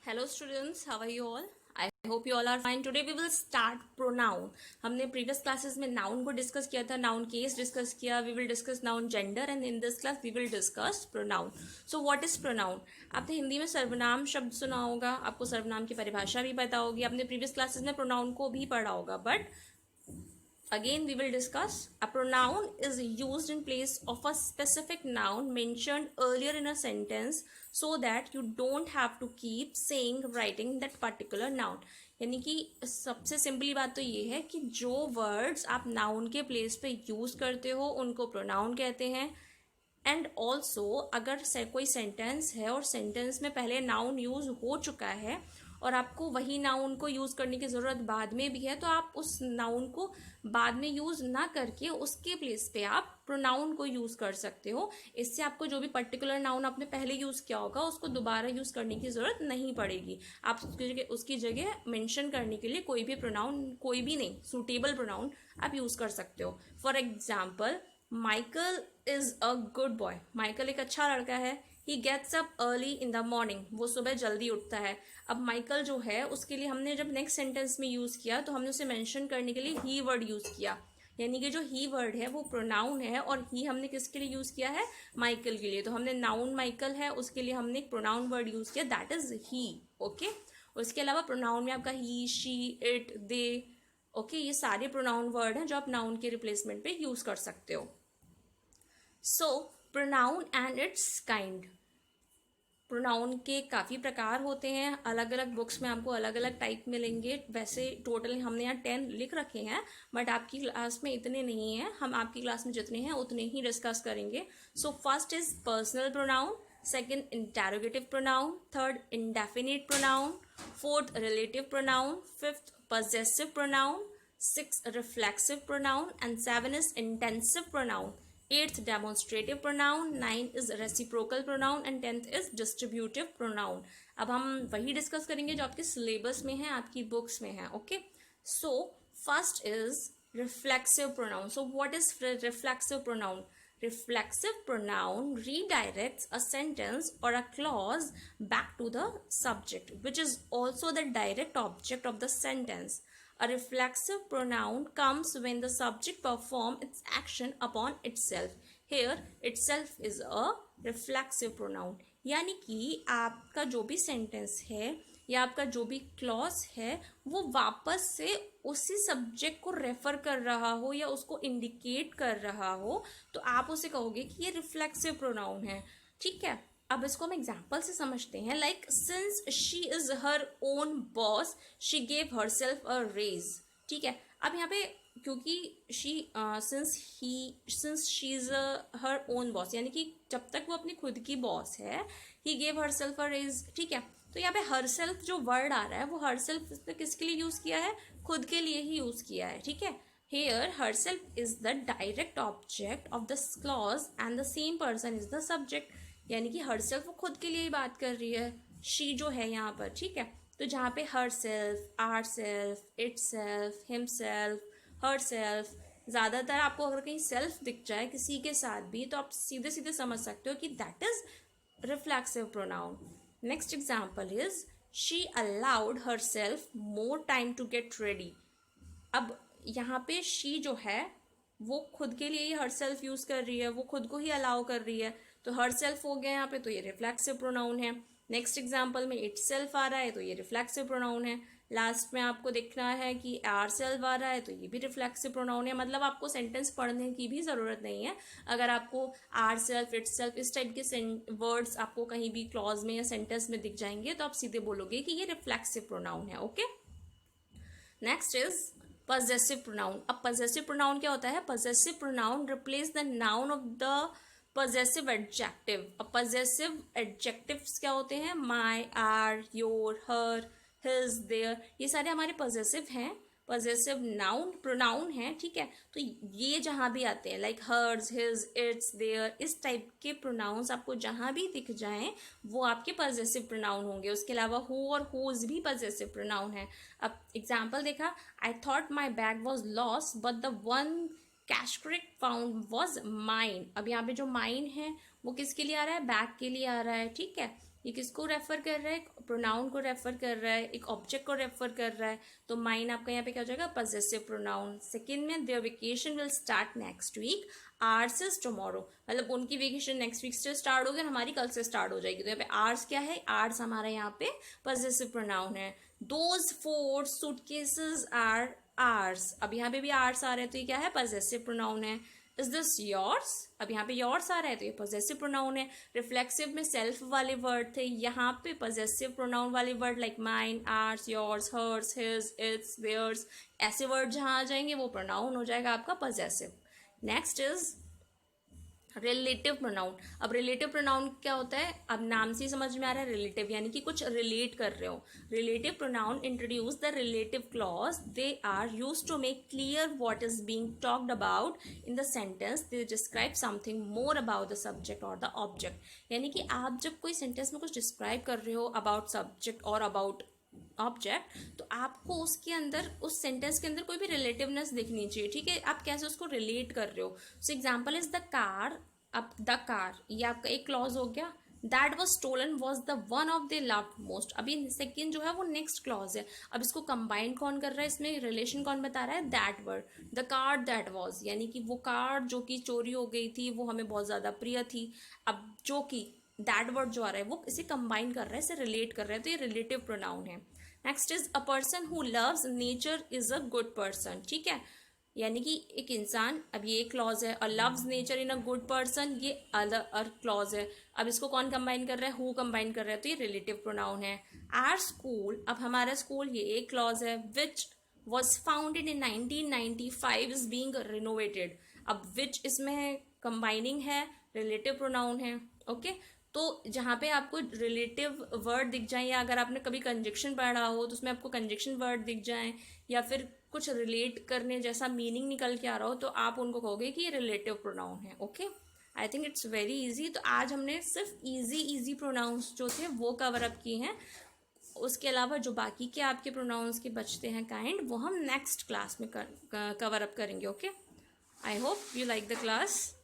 Hello students, how are you all? I hope you all are fine. Today we will start pronoun. हमने previous classes में noun को discuss किया था, noun case discuss किया. We will discuss noun gender and in this class we will discuss pronoun. So what is pronoun? आपने हिंदी में सर्वनाम शब्द सुना होगा, आपको सर्वनाम की परिभाषा भी पता होगी, आपने previous classes में pronoun को भी पढ़ा होगा. But again we will discuss a pronoun is used in place of a specific noun mentioned earlier in a sentence so that you don't have to keep saying writing that particular noun. यानी कि सबसे simply बात तो ये है कि जो words आप नाउन के प्लेस पे यूज करते हो उनको प्रोनाउन कहते हैं. एंड ऑल्सो अगर कोई सेंटेंस है और सेंटेंस में पहले नाउन यूज हो चुका है और आपको वही नाउन को यूज़ करने की ज़रूरत बाद में भी है, तो आप उस नाउन को बाद में यूज़ ना करके उसके प्लेस पे आप प्रोनाउन को यूज़ कर सकते हो. इससे आपको जो भी पर्टिकुलर नाउन आपने पहले यूज़ किया होगा उसको दोबारा यूज़ करने की ज़रूरत नहीं पड़ेगी. आप उसकी जगह मेंशन करने के लिए कोई भी प्रोनाउन, कोई भी नहीं, सूटेबल प्रोनाउन आप यूज़ कर सकते हो. For example, Michael is a good boy. Michael एक अच्छा लड़का है. He gets up early in the morning. वो सुबह जल्दी उठता है. अब माइकल जो है उसके लिए हमने जब नेक्स्ट सेंटेंस में यूज़ किया तो हमने उसे मेंशन करने के लिए ही वर्ड यूज़ किया. यानी कि जो ही वर्ड है वो प्रोनाउन है और ही हमने किसके लिए यूज़ किया है? माइकल के लिए. तो हमने नाउन माइकल है उसके लिए हमने एक प्रोनाउन वर्ड यूज़ किया, दैट इज़ ही. ओके. उसके अलावा प्रोनाउन में आपका ही, शी, इट, दे, ओके, ये सारे प्रोनाउन वर्ड हैं जो आप नाउन के रिप्लेसमेंट पे यूज़ कर सकते हो. So pronoun and its kind. Pronoun के काफ़ी प्रकार होते हैं. अलग अलग बुक्स में आपको अलग अलग टाइप मिलेंगे. वैसे टोटल हमने यहाँ 10 लिख रखे हैं, बट आपकी क्लास में इतने नहीं हैं. हम आपकी क्लास में जितने हैं उतने ही डिस्कस करेंगे. So first is personal pronoun, second interrogative pronoun, third indefinite pronoun, fourth relative pronoun, fifth possessive pronoun, six reflexive pronoun and seven is intensive pronoun. Eighth demonstrative pronoun, 9 is reciprocal pronoun and 10th is distributive pronoun. अब हम वही discuss करेंगे जो आपके syllabus में है, आपकी books में है. Okay. So first is reflexive pronoun. So what is reflexive pronoun? Reflexive pronoun redirects a sentence or a clause back to the subject, which is also the direct object of the sentence. A reflexive pronoun comes when the subject performs its action upon itself. Here, itself is a reflexive pronoun. यानी कि आपका जो भी sentence है या आपका जो भी क्लॉज है वो वापस से उसी सब्जेक्ट को रेफर कर रहा हो या उसको इंडिकेट कर रहा हो, तो आप उसे कहोगे कि ये रिफ्लेक्सिव प्रोनाउन है. ठीक है. अब इसको हम एग्जाम्पल से समझते हैं. Like, since she is her own boss she gave herself a raise. ठीक है. अब यहाँ पे क्योंकि since she is her own boss, यानी कि जब तक वो अपनी खुद की बॉस है, he gave herself a raise. ठीक है. तो यहाँ पे हर सेल्फ जो वर्ड आ रहा है वो हर सेल्फ किसके लिए यूज किया है? खुद के लिए ही यूज किया है. ठीक है. Here herself is the direct object of this clause and the same person is the subject. यानी कि हर सेल्फ वो खुद के लिए ही बात कर रही है, शी जो है यहाँ पर. ठीक है. तो जहाँ पे herself, ourself, itself, himself, herself, ज़्यादातर आपको अगर कहीं सेल्फ दिख जाए किसी के साथ भी तो आप सीधे सीधे समझ सकते हो कि that is reflexive pronoun. Next example is she allowed herself more time to get ready. अब यहाँ पे शी जो है वो खुद के लिए ही हर सेल्फ यूज कर रही है, वो खुद को ही अलाउ कर रही है, तो हर सेल्फ हो गया यहाँ पे, तो ये रिफ्लेक्सिव प्रोनाउन है. नेक्स्ट एग्जाम्पल में इट सेल्फ आ रहा है तो ये रिफ्लेक्सिव प्रोनाउन है. लास्ट में आपको देखना है कि आर सेल्फ आ रहा है तो ये भी रिफ्लेक्सिव प्रोनाउन है. मतलब आपको सेंटेंस पढ़ने की भी ज़रूरत नहीं है. अगर आपको आर सेल्फ, इट सेल्फ, इस टाइप के वर्ड्स आपको कहीं भी क्लॉज में या सेंटेंस में दिख जाएंगे तो आप सीधे बोलोगे कि ये रिफ्लेक्सिव प्रोनाउन है. Okay. Next is possessive pronoun. अब पजेसिव प्रोनाउन क्या होता है? Possessive pronoun replace the noun of the possessive adjective. अब पजेसिव एडजेक्टिव्स क्या होते हैं? My, our, your, her, his, their, ये सारे हमारे पजेसिव हैं, पजेसिव नाउन प्रोनाउन है. ठीक है. तो ये जहाँ भी आते हैं like hers, his, its, their, इस टाइप के प्रोनाउंस आपको जहाँ भी दिख जाएं वो आपके पजेसिव प्रोनाउन होंगे. उसके अलावा हु और हुज भी पजेसिव प्रोनाउन है. अब एग्जाम्पल देखा, I thought my bag was lost but the one cash crick found was mine. अब यहाँ पे जो माइन है वो किसके लिए आ रहा है? बैग के लिए आ रहा है. ठीक है. ये किसको रेफर कर रहा है? प्रोनाउन को रेफर कर रहा है, एक ऑब्जेक्ट को रेफर कर रहा है, तो माइन आपका यहाँ पे क्या हो जाएगा? Possessive pronoun. सेकेंड में their vacation will start next week, ours is tomorrow, मतलब उनकी वेकेशन नेक्स्ट वीक से स्टार्ट होगी और हमारी कल से स्टार्ट हो जाएगी। तो यहाँ पे आर्स क्या है? आर्स हमारा यहाँ पे पजेसिव प्रोनाउन है। दोज 4 सूटकेसेस आर आर्स, अब यहाँ पे भी आर्स आ रहे हैं तो ये क्या है? पजेसिव प्रोनाउन है। इज दिस योर्स, अब यहाँ पे योर्स आ रहा है तो ये पॉजेसिव प्रोनाउन है। रिफ्लेक्सिव में सेल्फ वाले वर्ड थे, यहाँ पे पॉजेसिव प्रोनाउन वाले word like mine, ours, yours, hers, his, its, theirs, ऐसे वर्ड जहाँ आ जाएंगे वो प्रोनाउन हो जाएगा आपका possessive. Next is relative pronoun. अब रिलेटिव प्रोनाउन क्या होता है? अब नाम से ही समझ में आ रहा है, रिलेटिव यानी कि कुछ रिलेट कर रहे हो। Relative pronoun introduce the relative clause, they are used to make clear what is being talked about in the sentence, they describe something more about the subject और द ऑब्जेक्ट। यानी कि आप जब कोई सेंटेंस में कुछ डिस्क्राइब कर रहे हो अबाउट सब्जेक्ट और अबाउट ऑब्जेक्ट, तो आपको उसके अंदर, उस सेंटेंस के अंदर कोई भी रिलेटिवनेस दिखनी चाहिए, ठीक है? आप कैसे उसको रिलेट कर रहे हो। So example is the car, अब द कार ये आपका एक क्लॉज हो गया। That was stolen was the one of they loved most, अभी सेकेंड जो है वो नेक्स्ट क्लॉज है। अब इसको कंबाइन कौन कर रहा है? इसमें रिलेशन कौन बता रहा है? That word, the car that was, यानी कि वो कार जो कि चोरी हो गई थी वो हमें बहुत ज्यादा प्रिय थी। अब जो कि दैट वर्ड जो आ रहा है वो इसे कंबाइन कर रहा है, इसे रिलेट कर रहा है, तो ये रिलेटिव प्रोनाउन है। Next is a person who loves nature is a good person, ठीक है? यानी कि एक इंसान, अब ये एक क्लॉज है, और loves nature in a good person ये अदर क्लॉज है। अब इसको कौन कंबाइन कर रहा है? हु कंबाइन कर रहा है, तो ये रिलेटिव प्रोनाउन है। आवर स्कूल, अब हमारा स्कूल ये एक क्लॉज है। Which was founded in 1995 is being renovated, अब विच इसमें कंबाइनिंग है, रिलेटिव प्रोनाउन है। ओके, तो जहाँ पे आपको रिलेटिव वर्ड दिख जाए, या अगर आपने कभी कंजक्शन पढ़ा हो तो उसमें आपको कंजक्शन वर्ड दिख जाए, या फिर कुछ रिलेट करने जैसा मीनिंग निकल के आ रहा हो, तो आप उनको कहोगे कि ये रिलेटिव प्रोनाउन है। Okay, I think it's very easy. तो आज हमने सिर्फ इजी प्रोनाउंस जो थे वो कवर अप किए हैं। उसके अलावा जो बाकी के आपके प्रोनाउंस के बचते हैं काइंड, वो हम नेक्स्ट क्लास में कवर अप करेंगे। Okay, I hope you like the class.